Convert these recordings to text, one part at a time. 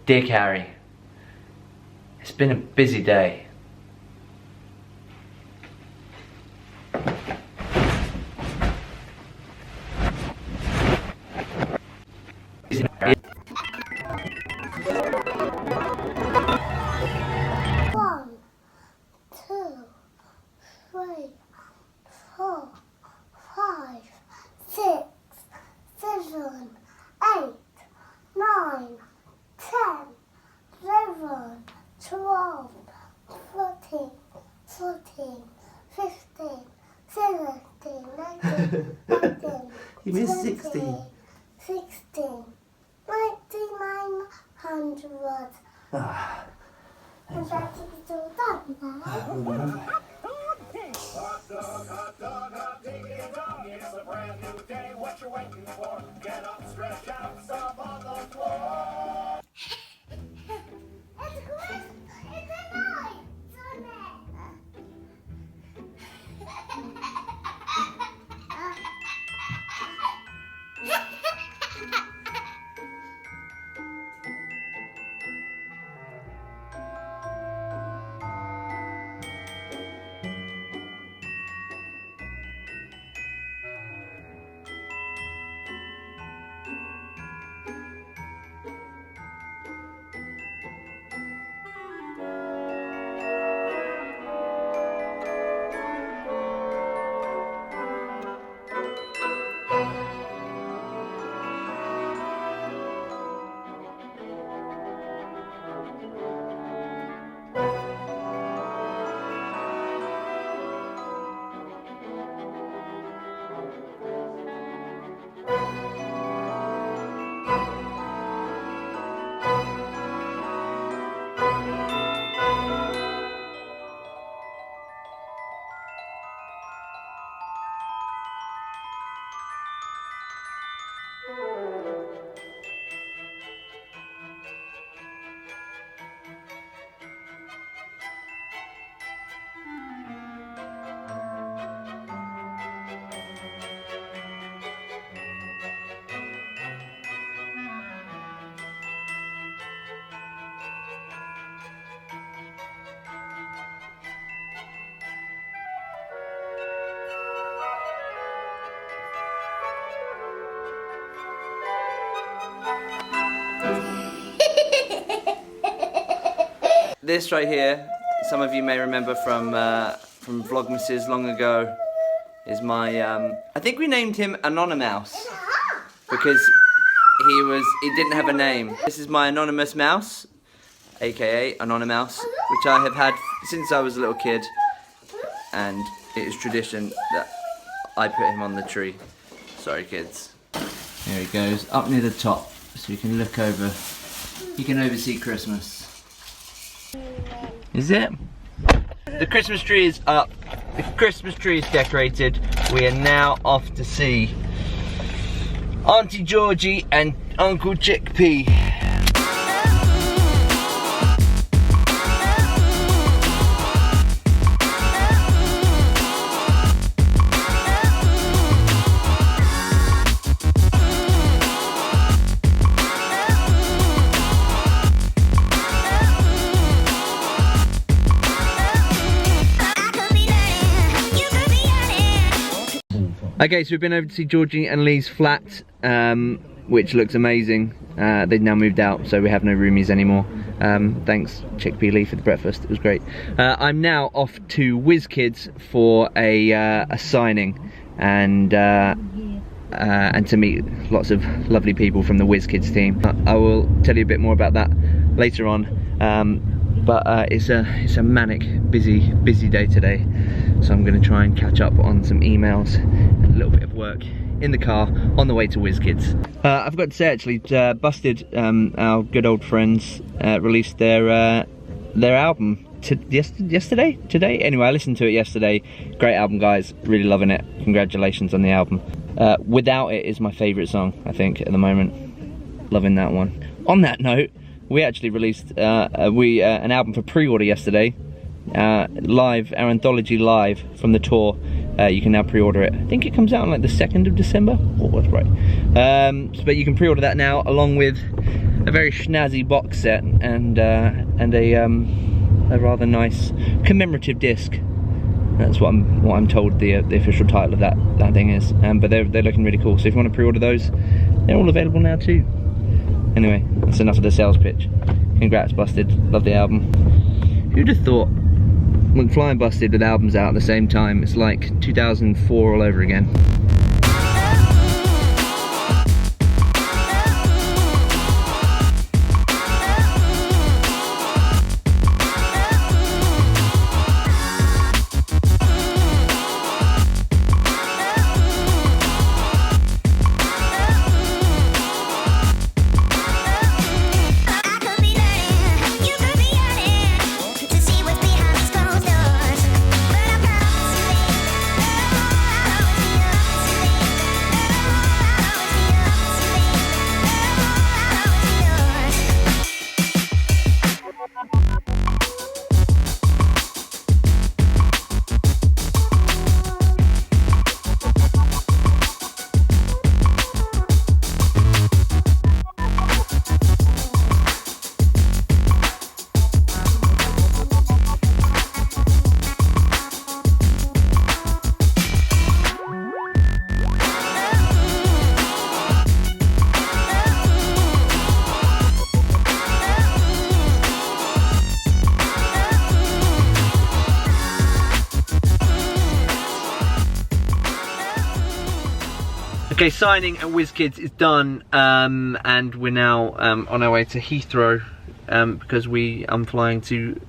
Dear Carrie, it's been a busy day. You missed 16. 16. 9900. Ah. And that's all done now. Hot dog, hot dog, hot diggity dog. It's a brand new day. What you waiting for? Get up, stretch out, stop on the floor. It's Christmas. It's a night, isn't it? This right here, some of you may remember from Vlogmases long ago, is my, I think we named him Anonymous because he didn't have a name. This is my anonymous mouse, aka Anonymous, which I have had since I was a little kid, and it is tradition that I put him on the tree. Sorry kids. There he goes, up near the top, so you can look over, you can oversee Christmas. Is it? The Christmas tree is up. The Christmas tree is decorated. We are now off to see Auntie Georgie and Uncle Chickpea. Okay, so we've been over to see Georgie and Lee's flat, which looks amazing. They've now moved out, so we have no roomies anymore. Thanks, Chickpea Lee, for the breakfast. It was great. I'm now off to Whizz-Kidz for a signing and to meet lots of lovely people from the Whizz-Kidz team. I will tell you a bit more about that later on. But it's a manic, busy day today. So I'm going to try and catch up on some emails and a little bit of work in the car on the way to Whizz-Kidz. I forgot to say actually, Busted, our good old friends, released their album yesterday? Today? Anyway, I listened to it yesterday. Great album, guys. Really loving it. Congratulations on the album. Without It is my favourite song, I think, at the moment. Loving that one. On that note, we actually released an album for pre-order yesterday. Live, our anthology live from the tour. You can now pre-order it. I think it comes out on like the 2nd of December. Oh, that's right. But you can pre-order that now, along with a very snazzy box set and a rather nice commemorative disc. That's what I'm told the official title of that thing is. But they're looking really cool. So if you want to pre-order those, they're all available now too. Anyway, that's enough of the sales pitch. Congrats, Busted. Love the album. Who'd have thought McFly and Busted with albums out at the same time? It's like 2004 all over again. Okay, signing at Whizz-Kidz is done, and we're now on our way to Heathrow because I'm flying to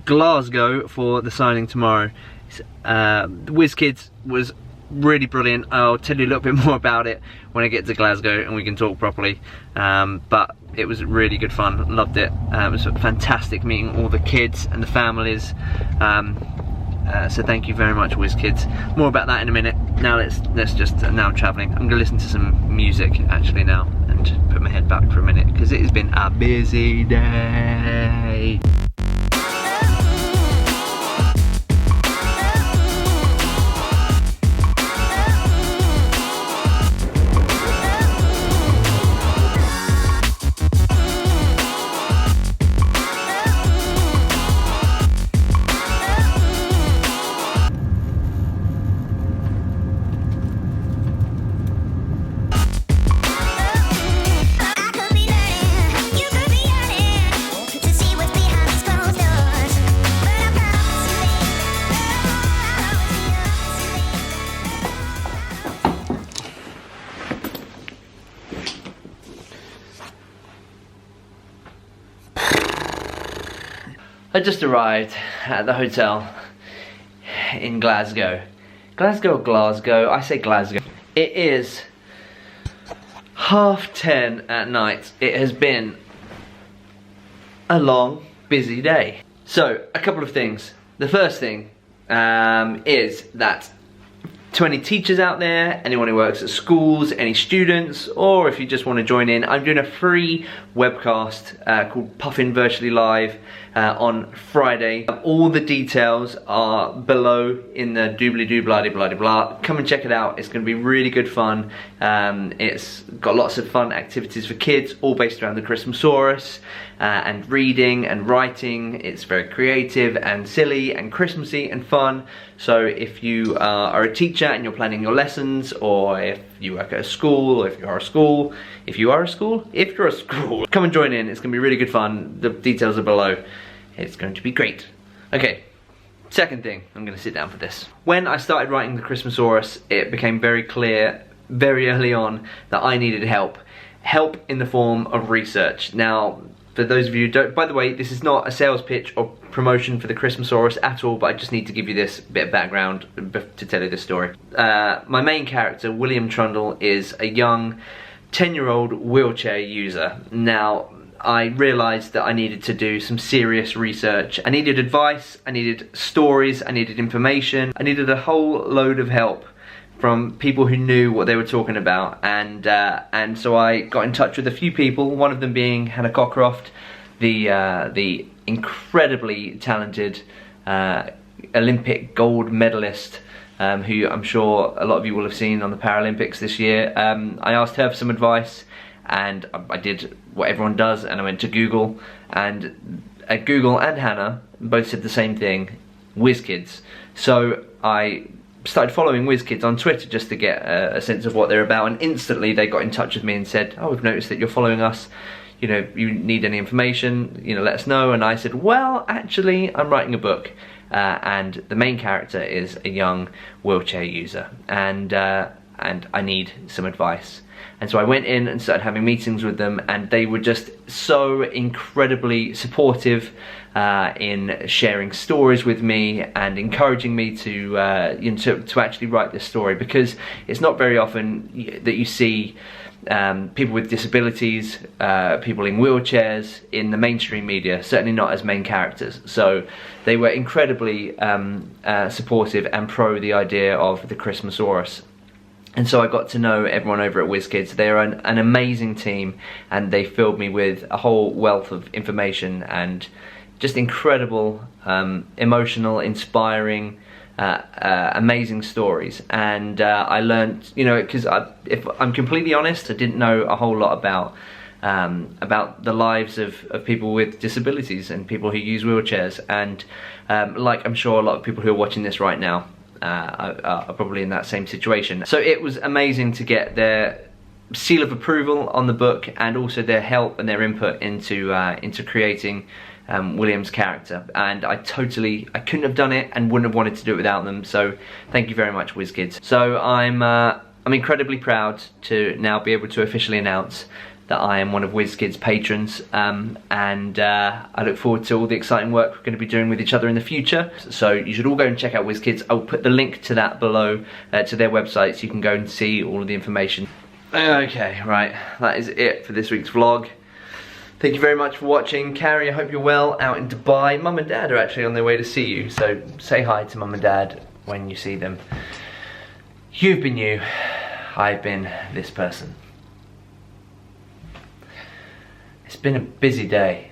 Glasgow for the signing tomorrow. Whizz-Kidz was really brilliant. I'll tell you a little bit more about it when I get to Glasgow and we can talk properly. But it was really good fun. Loved it. It was fantastic meeting all the kids and the families. So thank you very much, Whizz-Kidz. More about that in a minute. Now let's just now travelling. I'm gonna listen to some music actually now and put my head back for a minute because it has been a busy day. I just arrived at the hotel in Glasgow. Glasgow or Glasgow? I say Glasgow. It is 10:30 at night. It has been a long, busy day. So, a couple of things. The first thing is that to any teachers out there, anyone who works at schools, any students, or if you just want to join in, I'm doing a free webcast called Puffin Virtually Live on Friday. All the details are below in the doobly-doo blah-de-blah-de-blah. Come and check it out. It's going to be really good fun. It's got lots of fun activities for kids, all based around the Christmasaurus, and reading and writing. It's very creative and silly and Christmassy and fun. So if you are a teacher and you're planning your lessons, or if you work at a school, or if you're a school, come and join in. It's going to be really good fun. The details are below. It's going to be great. Okay, second thing, I'm going to sit down for this. When I started writing the Christmasaurus, it became very clear very early on that I needed help. Help in the form of research. Now, for those of you who don't, by the way, this is not a sales pitch or promotion for the Christmasaurus at all, but I just need to give you this bit of background to tell you this story. My main character, William Trundle, is a young 10-year-old wheelchair user. Now, I realised that I needed to do some serious research. I needed advice, I needed stories, I needed information, I needed a whole load of help from people who knew what they were talking about, and so I got in touch with a few people, one of them being Hannah Cockcroft, the incredibly talented Olympic gold medalist, who I'm sure a lot of you will have seen on the Paralympics this year. I asked her for some advice, and I did what everyone does, and I went to Google, and Google and Hannah both said the same thing, Whizz-Kidz. So I started following Whizz-Kidz on Twitter just to get a sense of what they're about, and instantly they got in touch with me and said, oh, we've noticed that you're following us, you know, you need any information, you know, let us know. And I said, well, actually, I'm writing a book, and the main character is a young wheelchair user, and I need some advice. And so I went in and started having meetings with them, and they were just so incredibly supportive in sharing stories with me and encouraging me to, you know, to actually write this story, because it's not very often that you see people with disabilities, people in wheelchairs in the mainstream media, certainly not as main characters. So they were incredibly supportive and pro the idea of the Christmasaurus. And so I got to know everyone over at Whizz-Kidz. They're an amazing team, and they filled me with a whole wealth of information and just incredible, emotional, inspiring, amazing stories. And I learned, you know, because if I'm completely honest, I didn't know a whole lot about the lives of people with disabilities and people who use wheelchairs. And like I'm sure a lot of people who are watching this right now are probably in that same situation. So it was amazing to get their seal of approval on the book, and also their help and their input into creating William's character. And I couldn't have done it and wouldn't have wanted to do it without them. So thank you very much, Whizz-Kidz. So I'm incredibly proud to now be able to officially announce that I am one of Whizz-Kidz' patrons, and I look forward to all the exciting work we're going to be doing with each other in the future. So you should all go and check out Whizz-Kidz. I'll put the link to that below, to their website, so you can go and see all of the information. Okay, right, that is it for this week's vlog. Thank you very much for watching. Carrie, I hope you're well out in Dubai. Mum and Dad are actually on their way to see you, so say hi to Mum and Dad when you see them. You've been you, I've been this person. It's been a busy day.